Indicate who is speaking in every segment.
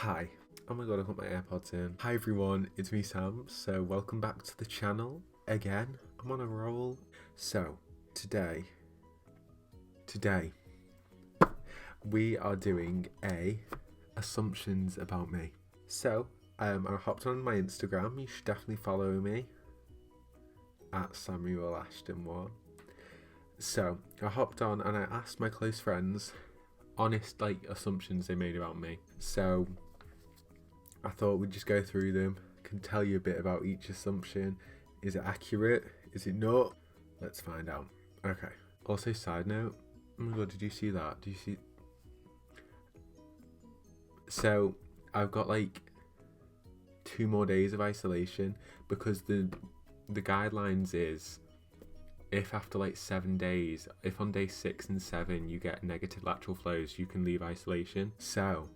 Speaker 1: Hi. Oh my god, I put my AirPods in. Hi everyone, it's me Sam. So welcome back to the channel again. I'm on a roll. So today we are doing assumptions about me. So I hopped on my Instagram. You should definitely follow me at Samuel Ashton 1. So I hopped on and I asked my close friends honest assumptions they made about me. So I thought we'd just go through them. I can tell you a bit about each assumption. Is it accurate? Is it not? Let's find out. Okay. Also, side note. Oh my god, did you see that? Did you see? So I've got 2 more days of isolation because the guidelines is if after 7 days, if on day 6 and 7 you get negative lateral flows, you can leave isolation. So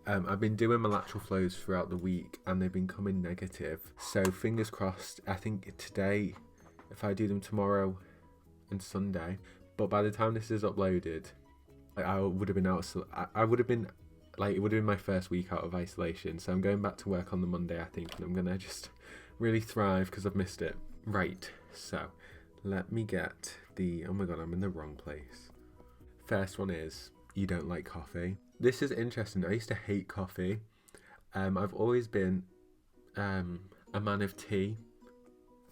Speaker 1: I've been doing my lateral flows throughout the week and they've been coming negative. So fingers crossed. I think today, if I do them tomorrow and Sunday, but by the time this is uploaded, I would have been out. So I would have been it would have been my first week out of isolation. So I'm going back to work on the Monday, I think, and I'm gonna just really thrive because I've missed it. Right. So let me get the. Oh my god, I'm in the wrong place. First one is you don't like coffee. This is interesting. I used to hate coffee. I've always been a man of tea,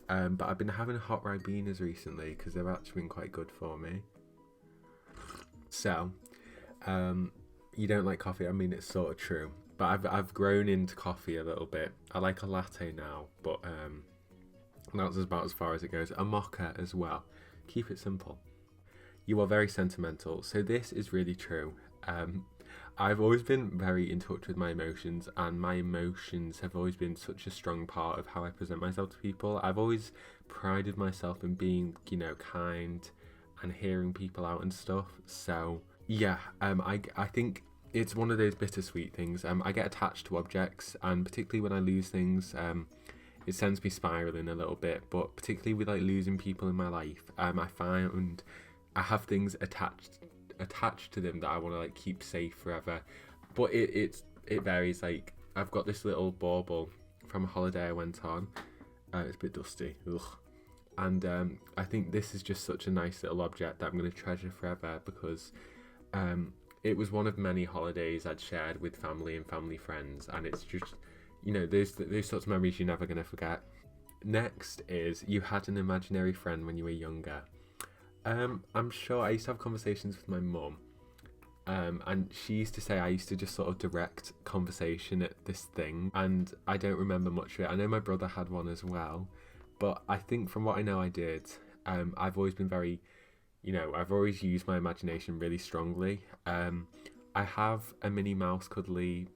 Speaker 1: but I've been having hot Ribenas recently because they've actually been quite good for me. So, you don't like coffee. I mean, it's sort of true, but I've grown into coffee a little bit. I like a latte now, but that's about as far as it goes. A mocha as well. Keep it simple. You are very sentimental. So this is really true. I've always been very in touch with my emotions, and my emotions have always been such a strong part of how I present myself to people. I've always prided myself in being, kind and hearing people out and stuff. So yeah, I think it's one of those bittersweet things. I get attached to objects, and particularly when I lose things, it sends me spiraling a little bit. But particularly with losing people in my life, I find I have things attached to them that I want to keep safe forever, but it varies. I've got this little bauble from a holiday I went on. It's a bit dusty, and I think this is just such a nice little object that I'm going to treasure forever because it was one of many holidays I'd shared with family and family friends, and it's just those sorts of memories you're never going to forget. Next is you had an imaginary friend when you were younger. I'm sure I used to have conversations with my mum, and she used to say I used to just sort of direct conversation at this thing, and I don't remember much of it. I know my brother had one as well, but I think from what I know I did, I've always been very, I've always used my imagination really strongly. I have a Minnie Mouse cuddly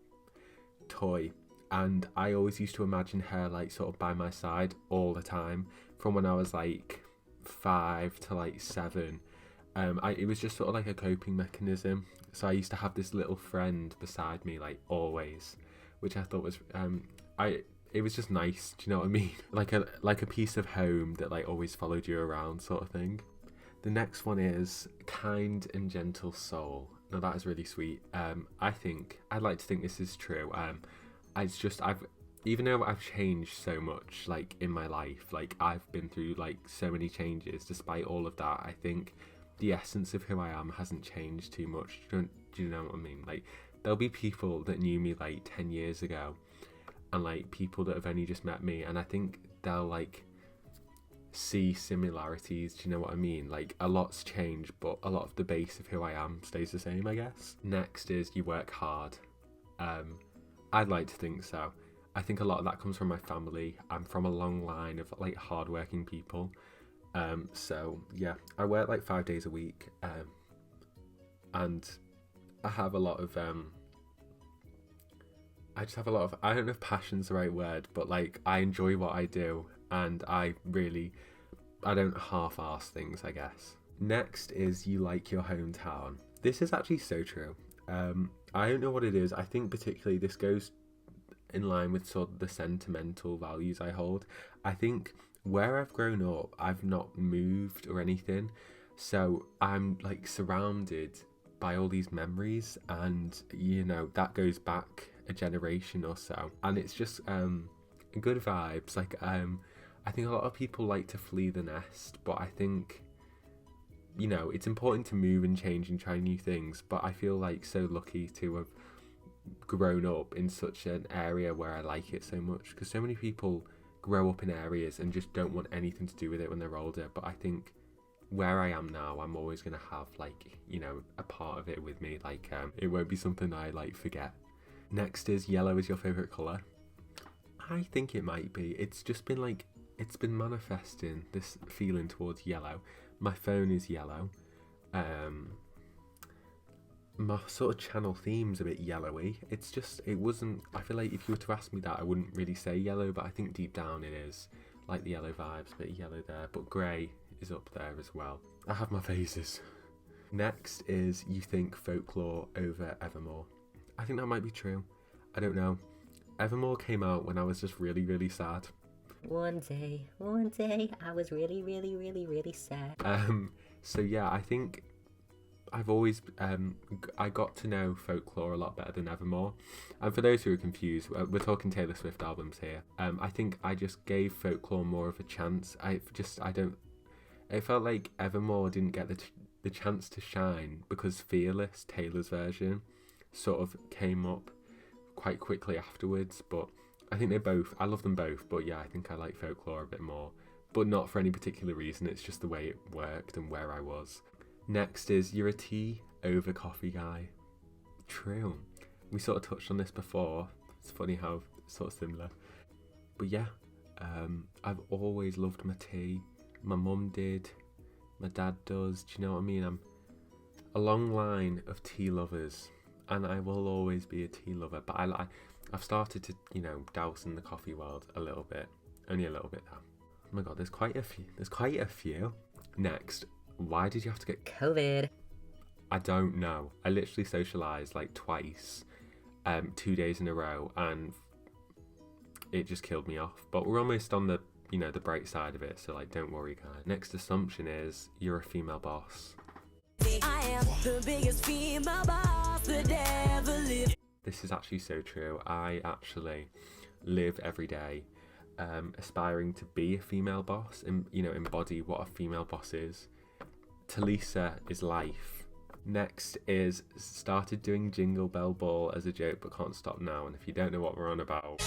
Speaker 1: toy, and I always used to imagine her sort of by my side all the time from when I was 5 to 7. It was just sort of a coping mechanism. So I used to have this little friend beside me always, which I thought was it was just nice. Do you know what I mean? like a piece of home that always followed you around, sort of thing. The next one is kind and gentle soul. Now that is really sweet. I'd like to think this is true. It's just even though I've changed so much in my life, I've been through so many changes, despite all of that, I think the essence of who I am hasn't changed too much. Do you know what I mean? There'll be people that knew me 10 years ago, and people that have only just met me, and I think they'll see similarities. Do you know what I mean? A lot's changed, but a lot of the base of who I am stays the same, I guess. Next is you work hard. I'd like to think so. I think a lot of that comes from my family. I'm from a long line of hardworking people. So yeah, I work 5 days a week, and I have a lot of I just have a lot of, I don't know if passion's the right word, but I enjoy what I do, and I don't half-arse things, I guess. Next is you like your hometown. This is actually so true. I don't know what it is. I think particularly this goes in line with sort of the sentimental values I hold. I think where I've grown up, I've not moved or anything, so I'm surrounded by all these memories, and that goes back a generation or so, and it's just good vibes. Like I think a lot of people like to flee the nest, but I think, you know, it's important to move and change and try new things, but I feel like so lucky to have grown up in such an area where I like it so much, because so many people grow up in areas and just don't want anything to do with it when they're older. But I think where I am now, I'm always going to have, like, you know, a part of it with me. Like it won't be something I like forget. Next is yellow is your favorite color. I think it might be. It's just been like, it's been manifesting this feeling towards yellow. My phone is yellow. My sort of channel theme's a bit yellowy. It's just, it wasn't, I feel like if you were to ask me that, I wouldn't really say yellow, but I think deep down it is. Like the yellow vibes, a bit of yellow there, but grey is up there as well. I have my phases. Next is you think folklore over Evermore. I think that might be true. I don't know. Evermore came out when I was just really, really sad.
Speaker 2: One day, I was really, really, really, really sad.
Speaker 1: So yeah, I think I've always, I got to know folklore a lot better than Evermore. And for those who are confused, we're talking Taylor Swift albums here. I think I just gave folklore more of a chance. It felt like Evermore didn't get the chance to shine because Fearless, Taylor's version, sort of came up quite quickly afterwards. But I think I love them both, but yeah, I think I like folklore a bit more. But not for any particular reason, it's just the way it worked and where I was. Next is you're a tea over coffee guy. True. We sort of touched on this before. It's funny how it's sort of similar. But yeah, I've always loved my tea. My mum did. My dad does. Do you know what I mean? I'm a long line of tea lovers, and I will always be a tea lover. But I've started to, you know, douse in the coffee world a little bit. Only a little bit though. Oh my god, there's quite a few. Next. Why did you have to get
Speaker 2: COVID?
Speaker 1: I don't know. I literally socialised like twice, 2 days in a row, and it just killed me off. But we're almost on the, you know, the bright side of it, so like, don't worry, guys. Next assumption is you're a female boss.
Speaker 3: I am the biggest female boss that ever lived.
Speaker 1: This is actually so true. I actually live every day aspiring to be a female boss and, you know, embody what a female boss is. Talisa is life. Next is started doing Jingle Bell Ball as a joke but can't stop now. And if you don't know what we're on about,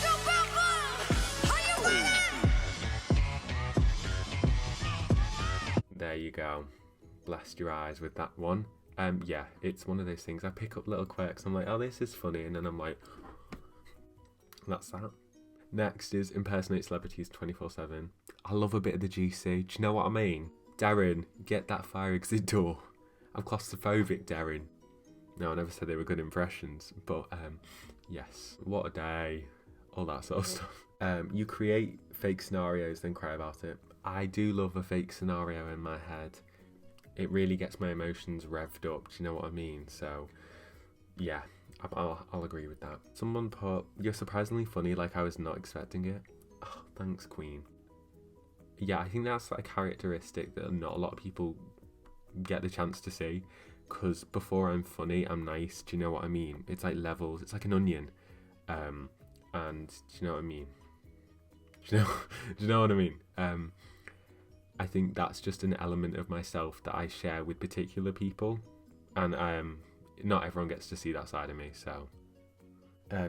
Speaker 1: there you go. Blessed your eyes with that one. Yeah, it's one of those things. I pick up little quirks. I'm like, oh, this is funny. And then I'm like, that's that. Next is impersonate celebrities 24/7. I love a bit of the GC. Do you know what I mean? Darren, get that fire exit door. I'm claustrophobic, Darren. No, I never said they were good impressions, but yes. What a day. All that sort of stuff. You create fake scenarios, then cry about it. I do love a fake scenario in my head. It really gets my emotions revved up, do you know what I mean? So, yeah, I'll agree with that. Someone put, you're surprisingly funny, like I was not expecting it. Oh, thanks, Queen. Yeah, I think that's like a characteristic that not a lot of people get the chance to see, because before I'm funny, I'm nice. Do you know what I mean? It's like levels. It's like an onion. And do you know what I mean? Do you know what I mean? I think that's just an element of myself that I share with particular people, and not everyone gets to see that side of me. So,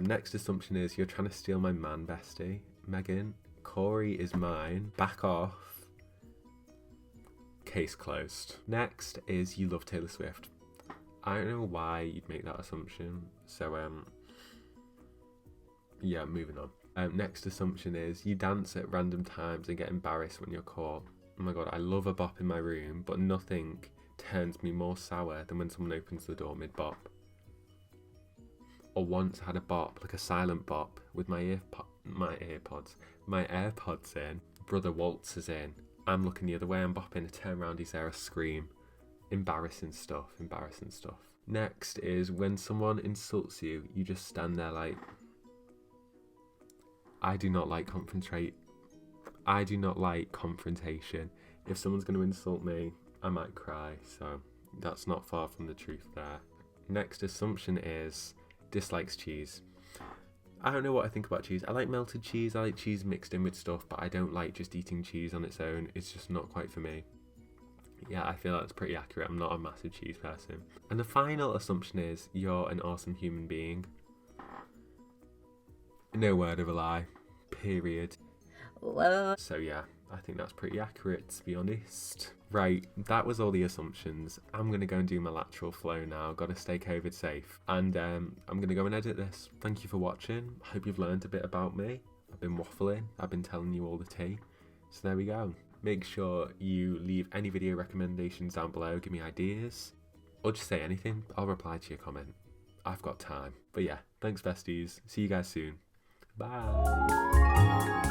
Speaker 1: next assumption is you're trying to steal my man, bestie. Megan, Corey is mine. Back off. Case closed. Next is you love Taylor Swift. I don't know why you'd make that assumption. So, yeah, moving on. Next assumption is you dance at random times and get embarrassed when you're caught. Oh my god, I love a bop in my room, but nothing turns me more sour than when someone opens the door mid-bop. Or once I had a bop, like a silent bop, with my AirPods in. Brother waltzes in. I'm looking the other way, I'm bopping, I turn around, he's there, I scream. Embarrassing stuff. Next is when someone insults you, you just stand there like... I do not like confrontation. If someone's going to insult me, I might cry, so that's not far from the truth there. Next assumption is dislikes cheese. I don't know what I think about cheese. I like melted cheese, I like cheese mixed in with stuff, but I don't like just eating cheese on its own. It's just not quite for me. Yeah, I feel that's pretty accurate. I'm not a massive cheese person. And the final assumption is you're an awesome human being. No word of a lie. Period.
Speaker 2: Whoa.
Speaker 1: So yeah, I think that's pretty accurate, to be honest. Right, that was all the assumptions. I'm going to go and do my lateral flow now. Got to stay COVID safe. And I'm going to go and edit this. Thank you for watching. I hope you've learned a bit about me. I've been waffling. I've been telling you all the tea. So there we go. Make sure you leave any video recommendations down below. Give me ideas. Or just say anything. I'll reply to your comment. I've got time. But yeah, thanks besties. See you guys soon. Bye.